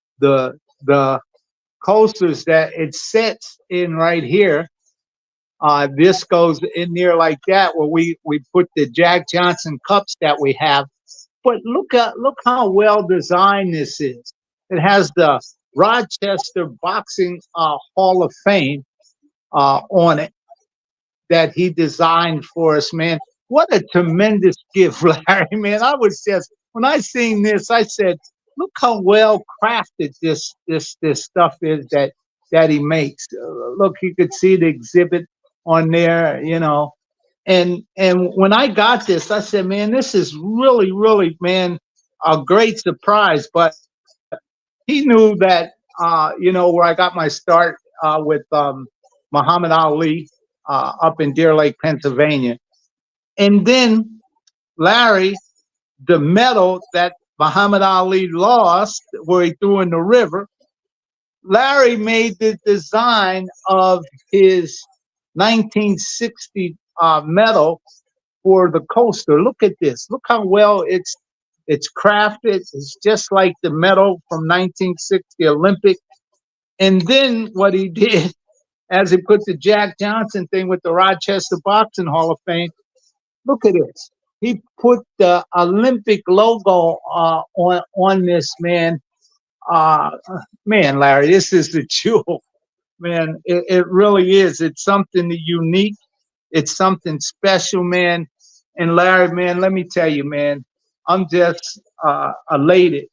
coasters that it sets in right here. This goes in there like that, where we put the Jack Johnson cups that we have. But look how well designed this is. It has the Rochester Boxing Hall of Fame on it. that he designed for us, man. What a tremendous gift, Larry, man. I was just, when I seen this, I said, look how well crafted this stuff is that he makes. Look, you could see the exhibit on there, you know. And when I got this, I said, man, this is really, really, man, a great surprise. But he knew that, you know, where I got my start with Muhammad Ali up in Deer Lake, Pennsylvania. And then Larry, the medal that Muhammad Ali lost, where he threw in the river, Larry made the design of his 1960 medal for the coaster. Look at this. Look how well it's crafted. It's just like the medal from 1960 Olympic. And then what he did, as he put the Jack Johnson thing with the Rochester Boxing Hall of Fame, look at this. He put the Olympic logo on this, man. Man, Larry, this is the jewel. Man, it really is. It's something unique. It's something special, man. And Larry, man, let me tell you, man, I'm just elated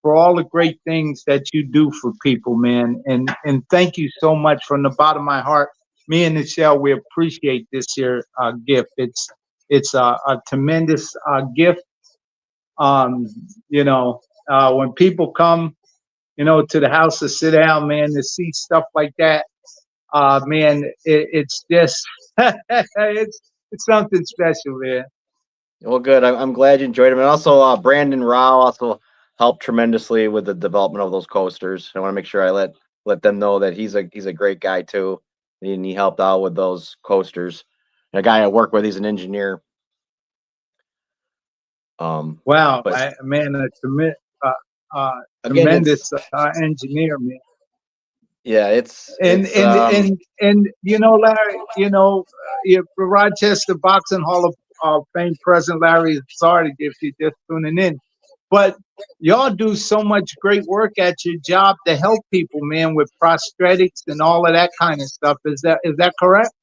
for all the great things that you do for people, man. And thank you so much from the bottom of my heart. Me and Michelle, we appreciate this here gift. It's a tremendous gift. You know, when people come, you know, to the house to sit down, man, to see stuff like that, man, it's just it's something special, man. Well, good. I'm glad you enjoyed them. And also, Brandon Rao also helped tremendously with the development of those coasters. I want to make sure I let them know that he's a great guy too, and he helped out with those coasters. And a guy I work with, he's an engineer. Wow, man, tremendous engineer, man. Yeah, and you know, Larry, you know, the Rochester Boxing Hall of Fame President Larry, sorry if you're just tuning in, but y'all do so much great work at your job to help people, man, with prosthetics and all of that kind of stuff. Is that correct?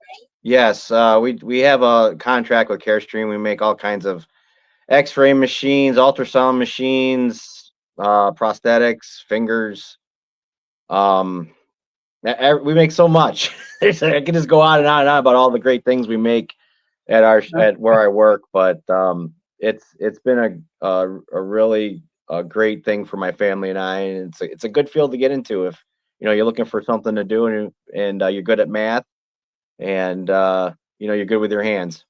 Yes, we have a contract with Carestream. We make all kinds of X-ray machines, ultrasound machines, prosthetics, fingers. We make so much. I can just go on and on and on about all the great things we make at where I work. But it's been a really great thing for my family and I. And it's a good field to get into if you know you're looking for something to do and you're good at math and you know you're good with your hands.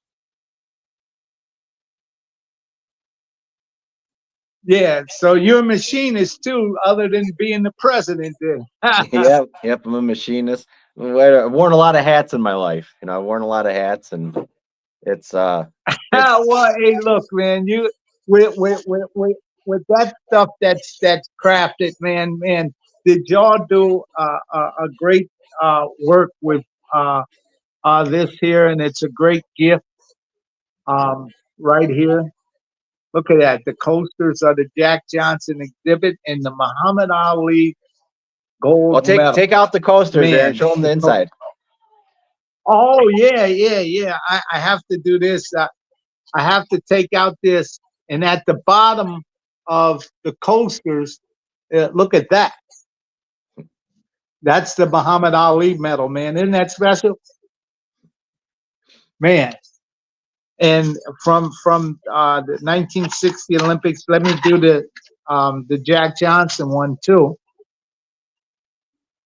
Yeah, so you're a machinist too, other than being the president then. Yep, I'm a machinist. I've worn a lot of hats in my life. You know, I've worn a lot of hats, and it's well, hey, look, man, you with that stuff that's crafted, man. Did y'all do a great work with this here, and it's a great gift right here. Look at that. The coasters are the Jack Johnson exhibit and the Muhammad Ali gold medal. Take out the coasters there and show them the inside. Oh, yeah. I have to do this. I have to take out this. And at the bottom of the coasters, look at that. That's the Muhammad Ali medal, man. Isn't that special? Man. And from the 1960 Olympics, let me do the Jack Johnson one too.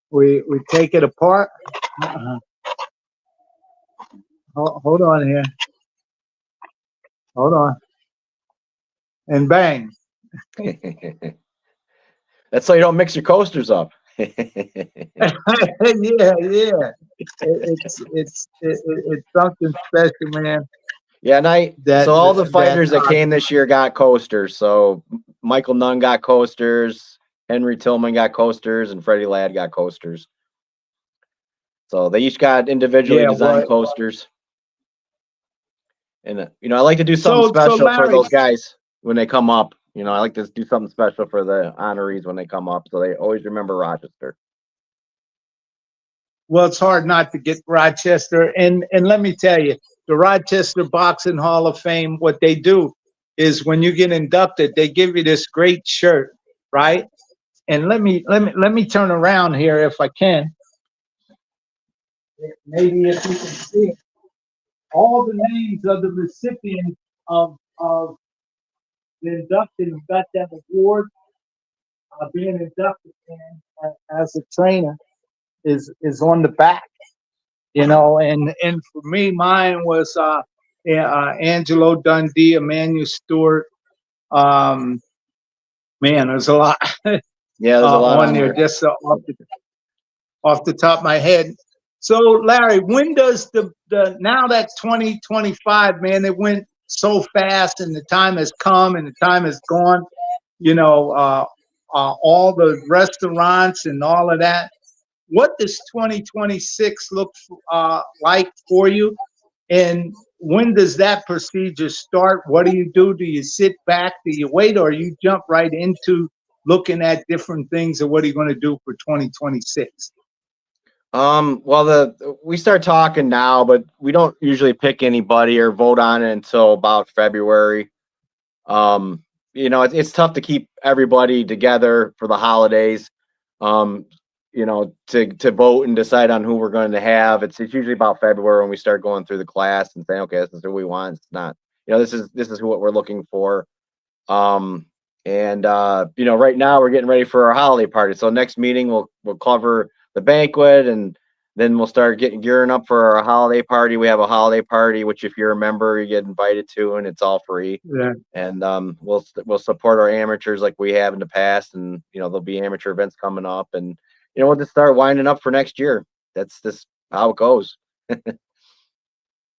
We take it apart. Hold on here. Hold on. And bang. That's so you don't mix your coasters up. Yeah. It's something special, man. Yeah, so all the fighters that came this year got coasters. So Michael Nunn got coasters, Henry Tillman got coasters, and Freddie Ladd got coasters. So they each got individually designed coasters. And you know, I like to do something special for those guys when they come up. You know, I like to do something special for the honorees when they come up, so they always remember Rochester. Well, it's hard not to get Rochester. And let me tell you, the Rochester Boxing Hall of Fame, what they do is when you get inducted, they give you this great shirt, right? And let me turn around here if I can. Maybe if you can see it. All the names of the recipients of the inducted and got that award, being inducted as a trainer is on the back. You know, and for me, mine was Angelo Dundee, Emmanuel Stewart. Man, there's a lot Yeah, there's a lot on there, just off the top of my head. So, Larry, when does the now that 2025, man, it went so fast, and the time has come, and the time has gone. You know, all the restaurants and all of that. What does 2026 look like for you? And when does that procedure start? What do you do? Do you sit back? Do you wait? Or you jump right into looking at different things? And what are you going to do for 2026? Well, we start talking now, but we don't usually pick anybody or vote on it until about February. You know, it's tough to keep everybody together for the holidays. You know, to vote and decide on who we're going to have. It's usually about February when we start going through the class and saying, okay, this is who we want. It's not, you know, this is what we're looking for. You know, right now we're getting ready for our holiday party. So next meeting we'll cover the banquet, and then we'll start gearing up for our holiday party. We have a holiday party, which if you're a member, you get invited to, and it's all free. Yeah. And we'll support our amateurs like we have in the past, and you know, there'll be amateur events coming up, and you know, we'll just start winding up for next year. That's just how it goes.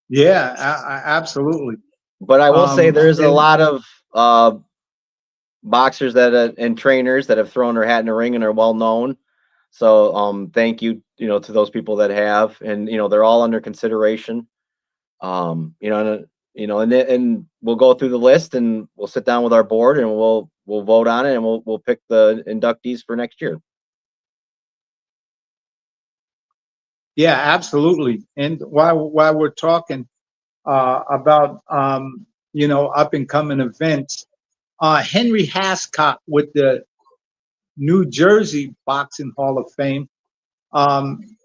Yeah, absolutely. But I will say there's a lot of boxers and trainers that have thrown their hat in the ring and are well known. So thank you, you know, to those people that have, and you know, they're all under consideration. You know, and we'll go through the list, and we'll sit down with our board, and we'll vote on it, and we'll pick the inductees for next year. Yeah, absolutely. And while we're talking about you know, up and coming events, Henry Hascott with the New Jersey Boxing Hall of Fame,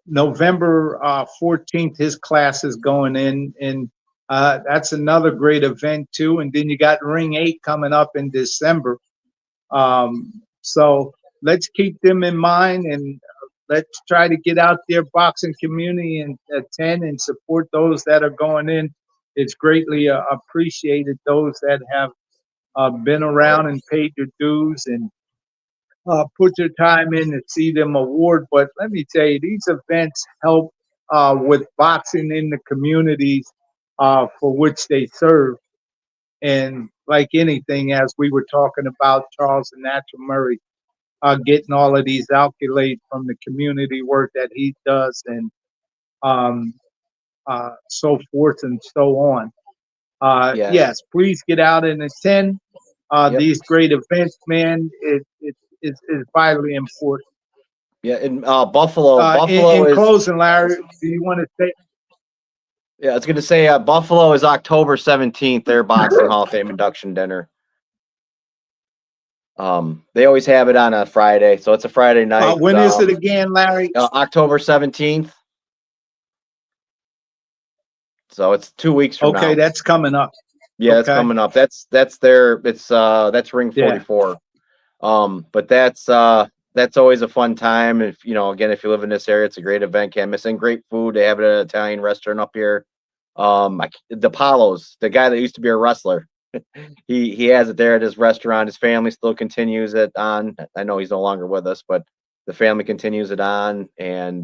November 14th, his class is going in, and that's another great event too. And then you got Ring 8 coming up in December. So let's keep them in mind, and let's try to get out there, boxing community, and attend and support those that are going in. It's greatly appreciated, those that have been around and paid their dues and put your time in to see them award. But let me tell you, these events help with boxing in the communities for which they serve. And like anything, as we were talking about, Charles and Natural Murray, getting all of these accolades from the community work that he does, and so forth and so on. Yes, please get out and attend these great events, man. It's vitally important. Yeah, in Buffalo. In closing, Larry, do you want to say? Yeah, I was going to say Buffalo is October 17th. Their Boxing Hall of Fame induction dinner. They always have it on a Friday, so it's a Friday night. When is it again, Larry? October 17th. So it's 2 weeks from now. Okay, that's coming up. Yeah, it's coming up. That's ring 44. Yeah. But that's always a fun time. If you know, again, if you live in this area, it's a great event. Can't miss it. Great food. They have it at an Italian restaurant up here. The Palos, the guy that used to be a wrestler, he has it there at his restaurant. His family still continues it on. I know he's no longer with us, but the family continues it on. And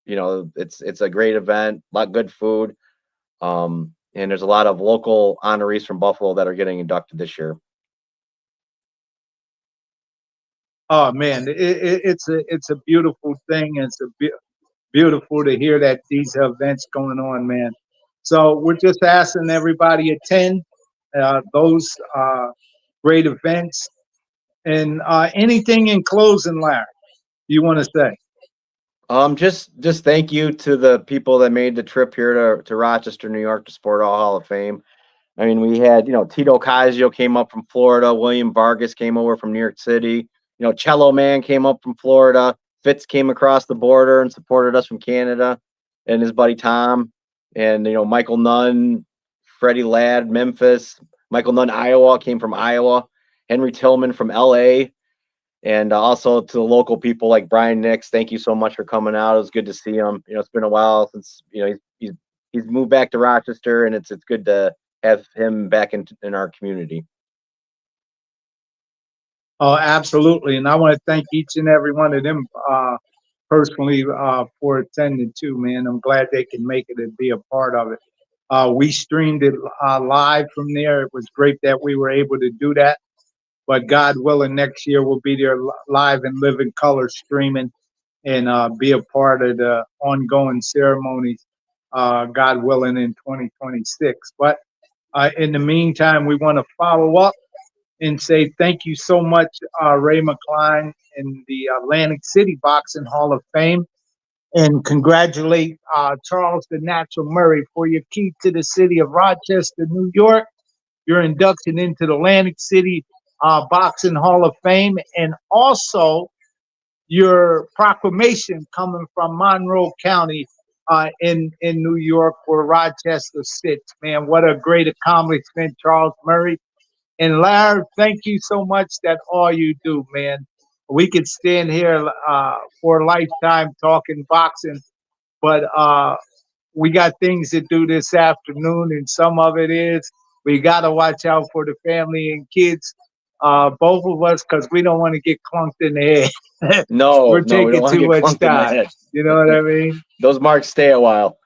you know, it's a great event. A lot of good food. And there's a lot of local honorees from Buffalo that are getting inducted this year. Oh man, it's a beautiful thing. It's beautiful to hear that these events going on, man. So we're just asking everybody attend those great events. And anything in closing, Larry, you want to say? Just thank you to the people that made the trip here to Rochester, New York, to support all Hall of Fame. I mean, we had, Tito Casio came up from Florida. William Vargas came over from New York City. Cello Man came up from Florida. Fitz came across the border and supported us from Canada, and his buddy Tom. And, Michael Nunn, Freddie Ladd, Memphis. Michael Nunn, Iowa, came from Iowa. Henry Tillman from LA. And also to the local people like Brian Nix, thank you so much for coming out. It was good to see him. It's been a while since, he's moved back to Rochester, and it's good to have him back in our community. Oh, absolutely. And I want to thank each and every one of them personally for attending too, man. I'm glad they can make it and be a part of it. We streamed it live from there. It was great that we were able to do that. But God willing, next year we'll be there live and live in color streaming and be a part of the ongoing ceremonies, God willing, in 2026. But in the meantime, we want to follow up and say thank you so much, Ray McCline and the Atlantic City Boxing Hall of Fame, and congratulate Charles the Natural Murray for your key to the city of Rochester, New York, your induction into the Atlantic City Boxing Hall of Fame, and also your proclamation coming from Monroe County in New York, where Rochester sits. Man, what a great accomplishment, Charles Murray. And Larry, thank you so much that all you do, man. We could stand here for a lifetime talking boxing, but we got things to do this afternoon, and some of it is we got to watch out for the family and kids, both of us, because we don't want to get clunked in the head. No, we're we taking don't too much time. You know what I mean? Those marks stay a while.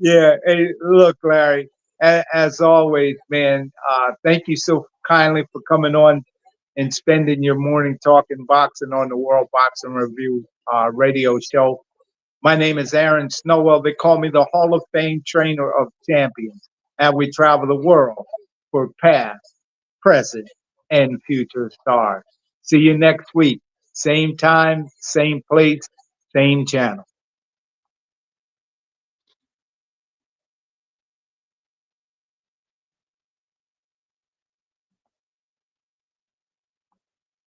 Yeah. Hey, look, Larry, as always, man, thank you so kindly for coming on and spending your morning talking boxing on the World Boxing Review radio show. My name is Aaron Snowell. They call me the Hall of Fame Trainer of Champions. And we travel the world for past, present, and future stars. See you next week. Same time, same place, same channel.